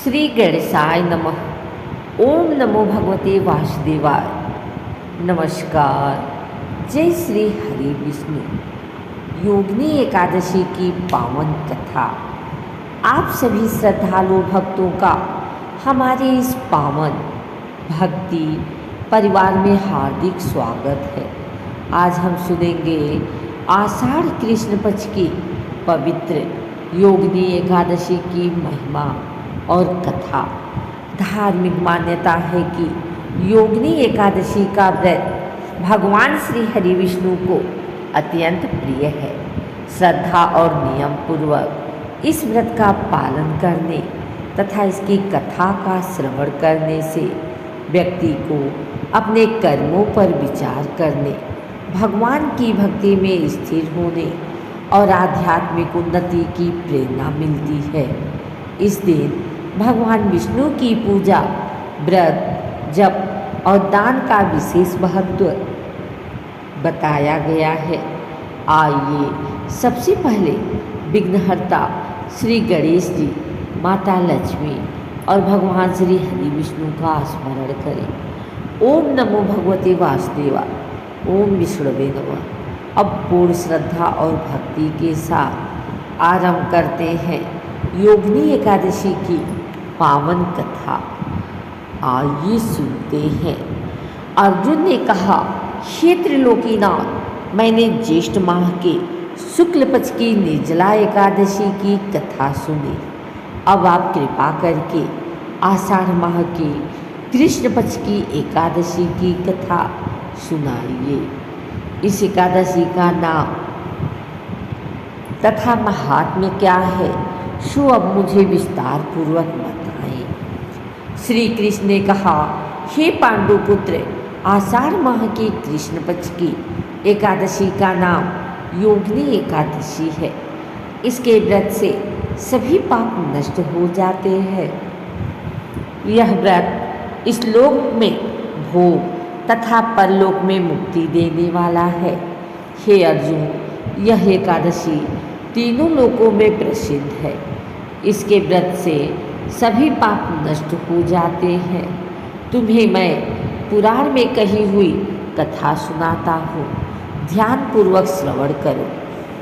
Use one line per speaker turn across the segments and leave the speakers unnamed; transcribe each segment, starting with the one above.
श्री गणेशाय नमः। ओम नमो भगवते वासुदेवाय। नमस्कार। जय श्री हरि विष्णु। योगिनी एकादशी की पावन कथा आप सभी श्रद्धालु भक्तों का हमारे इस पावन भक्ति परिवार में हार्दिक स्वागत है। आज हम सुनेंगे आषाढ़ कृष्ण पक्ष की पवित्र योगिनी एकादशी की महिमा और कथा। धार्मिक मान्यता है कि योगिनी एकादशी का व्रत भगवान श्री हरि विष्णु को अत्यंत प्रिय है। श्रद्धा और नियम पूर्वक इस व्रत का पालन करने तथा इसकी कथा का श्रवण करने से व्यक्ति को अपने कर्मों पर विचार करने, भगवान की भक्ति में स्थिर होने और आध्यात्मिक उन्नति की प्रेरणा मिलती है। इस दिन भगवान विष्णु की पूजा, व्रत, जप और दान का विशेष महत्व बताया गया है। आइए सबसे पहले विघ्नहर्ता श्री गणेश जी, माता लक्ष्मी और भगवान श्री हरि विष्णु का स्मरण करें। ओम नमो भगवते वासुदेवाय। ओम विष्णुवे नमः। अब पूर्ण श्रद्धा और भक्ति के साथ आरंभ करते हैं योगिनी एकादशी की पावन कथा। आइए सुनते हैं। अर्जुन ने कहा, हे त्रिलोकीनाथ, मैंने ज्येष्ठ माह के शुक्ल पक्ष की निर्जला एकादशी की कथा सुनी। अब आप कृपा करके आषाढ़ माह के कृष्ण पक्ष की एकादशी की कथा सुनाइए। इस एकादशी का नाम तथा महात्म्य क्या है, सो अब मुझे विस्तार पूर्वक बताएं। श्री कृष्ण ने कहा, हे पांडुपुत्र, आषाढ़ माह की कृष्ण पक्ष की एकादशी का नाम योगिनी एकादशी है। इसके व्रत से सभी पाप नष्ट हो जाते हैं। यह व्रत इस लोक में भोग तथा परलोक में मुक्ति देने वाला है। हे अर्जुन, यह एकादशी तीनों लोकों में प्रसिद्ध है। इसके व्रत से सभी पाप नष्ट हो जाते हैं। तुम्हें मैं पुराण में कही हुई कथा सुनाता हूँ, ध्यान पूर्वक श्रवण करो।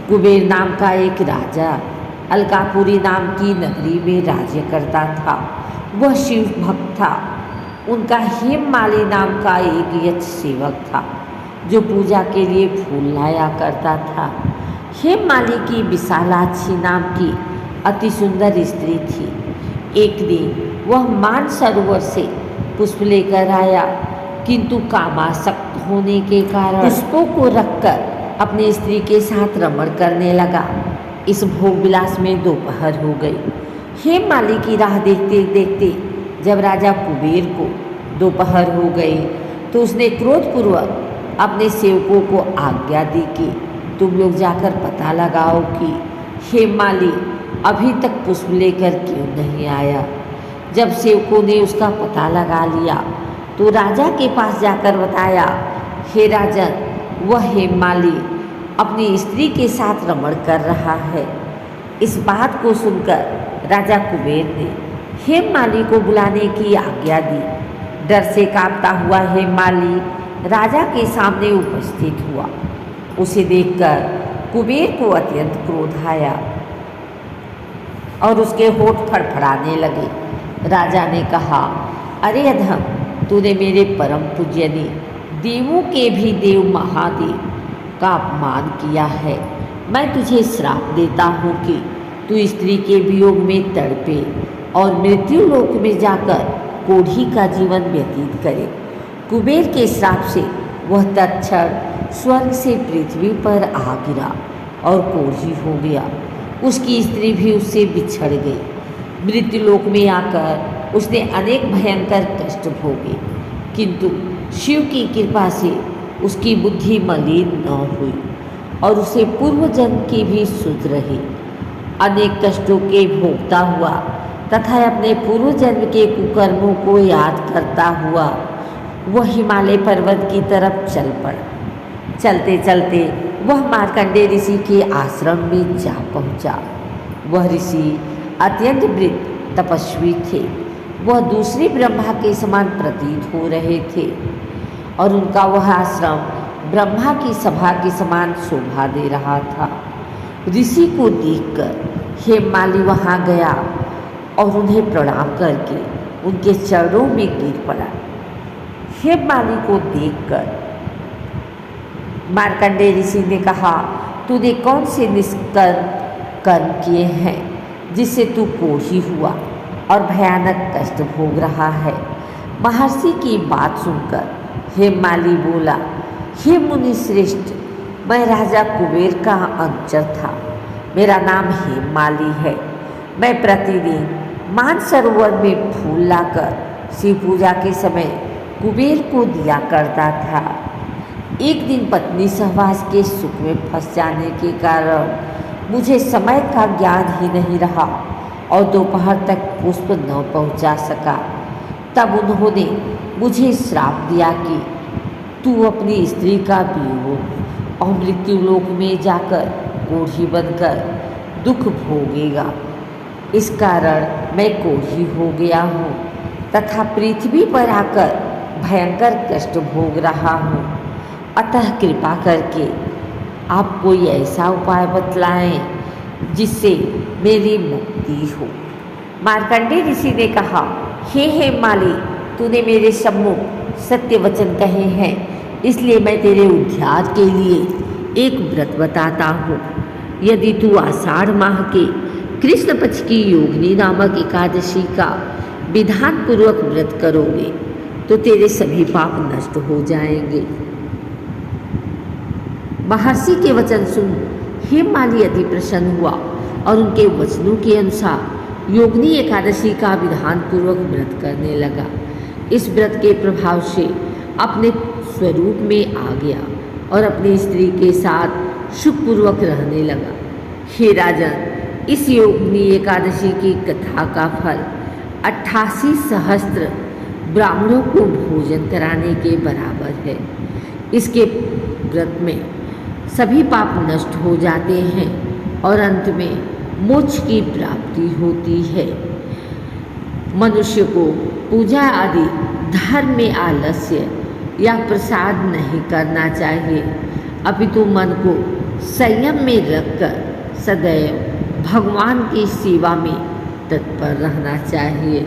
कुबेर नाम का एक राजा अलकापुरी नाम की नगरी में राज्य करता था। वह शिव भक्त था। उनका हेममाली नाम का एक यक्ष सेवक था जो पूजा के लिए फूल लाया करता था। हेममाली की विशालाक्षी नाम की अति सुंदर स्त्री थी। एक दिन वह मानसरोवर से पुष्प लेकर आया, किंतु कामासक्त होने के कारण पुष्पों को रखकर अपनी स्त्री के साथ रमण करने लगा। इस भोग विलास में दोपहर हो गई। हेममाली की राह देखते देखते जब राजा कुबेर को दोपहर हो गई तो उसने क्रोधपूर्वक अपने सेवकों को आज्ञा दी कि तुम लोग जाकर पता लगाओ कि हेममाली अभी तक पुष्प लेकर क्यों नहीं आया। जब सेवकों ने उसका पता लगा लिया तो राजा के पास जाकर बताया, हे राजन, वह हेममाली अपनी स्त्री के साथ रमण कर रहा है। इस बात को सुनकर राजा कुबेर ने हेममाली को बुलाने की आज्ञा दी। डर से कांपता हुआ हेममाली राजा के सामने उपस्थित हुआ। उसे देखकर कुबेर को अत्यंत क्रोध आया और उसके होठ फड़फड़ाने लगे। राजा ने कहा, अरे अधम, तूने मेरे परम पूज्यनीय देवों के भी देव महादेव का अपमान किया है। मैं तुझे श्राप देता हूँ कि तू स्त्री के वियोग में तड़पे और मृत्यु लोक में जाकर कोढ़ी का जीवन व्यतीत करे। कुबेर के श्राप से वह तत्क्षण स्वर्ग से पृथ्वी पर आ गिरा और कोढ़ी हो गया। उसकी स्त्री भी उससे बिछड़ गई। मृत्यु लोक में आकर उसने अनेक भयंकर कष्ट भोगे, किंतु शिव की कृपा से उसकी बुद्धि मलिन न हुई और उसे पूर्व जन्म की भी सुध रही। अनेक कष्टों के भोगता हुआ तथा अपने पूर्व जन्म के कुकर्मों को याद करता हुआ वह हिमालय पर्वत की तरफ चल पड़ा। चलते चलते वह मार्कंडेय ऋषि के आश्रम में जा पहुंचा। वह ऋषि अत्यंत वृद्ध तपस्वी थे। वह दूसरे ब्रह्मा के समान प्रतीत हो रहे थे और उनका वह आश्रम ब्रह्मा की सभा के समान शोभा दे रहा था। ऋषि को देखकर हेममाली वहाँ गया और उन्हें प्रणाम करके उनके चरणों में गिर पड़ा। हेममाली को देखकर मार्कंडेय ऋषि ने कहा, तूने कौन से निष्कर्म कर्म किए हैं जिससे तू कोढ़ी हुआ और भयानक कष्ट भोग रहा है। महर्षि की बात सुनकर हेममाली बोला, हे मुनि श्रेष्ठ, मैं राजा कुबेर का अनुचर था। मेरा नाम हेममाली है। मैं प्रतिदिन मानसरोवर में फूल लाकर शिव पूजा के समय कुबेर को दिया करता था। एक दिन पत्नी सहवास के सुख में फंस जाने के कारण मुझे समय का ज्ञान ही नहीं रहा और दोपहर तक पुष्प न पहुंचा सका। तब उन्होंने मुझे श्राप दिया कि तू अपनी स्त्री का वियोग और मृत्युलोक में जाकर कोढ़ी बनकर दुख भोगेगा। इस कारण मैं कोढ़ी हो गया हूँ तथा पृथ्वी पर आकर भयंकर कष्ट भोग रहा हूँ। अतः कृपा करके आप कोई ऐसा उपाय बतलाएं जिससे मेरी मुक्ति हो। मार्कंडेय ऋषि ने कहा, हे हेममाली, तूने मेरे सम्मुख सत्य वचन कहे हैं, इसलिए मैं तेरे उद्धार के लिए एक व्रत बताता हूँ। यदि तू आषाढ़ माह के कृष्ण पक्ष की योगिनी नामक एकादशी का विधान पूर्वक व्रत करोगे तो तेरे सभी पाप नष्ट हो जाएंगे। महर्षि के वचन सुन हेममाली अति प्रसन्न हुआ और उनके वचनों के अनुसार योगिनी एकादशी का विधान पूर्वक व्रत करने लगा। इस व्रत के प्रभाव से अपने स्वरूप में आ गया और अपनी स्त्री के साथ सुखपूर्वक रहने लगा। हे राजन, इस योगिनी एकादशी की कथा का फल 88 सहस्त्र ब्राह्मणों को भोजन कराने के बराबर है। इसके व्रत में सभी पाप नष्ट हो जाते हैं और अंत में मोक्ष की प्राप्ति होती है। मनुष्य को पूजा आदि धर्म में आलस्य या प्रसाद नहीं करना चाहिए, अपितु मन को संयम में रखकर सदैव भगवान की सेवा में तत्पर रहना चाहिए।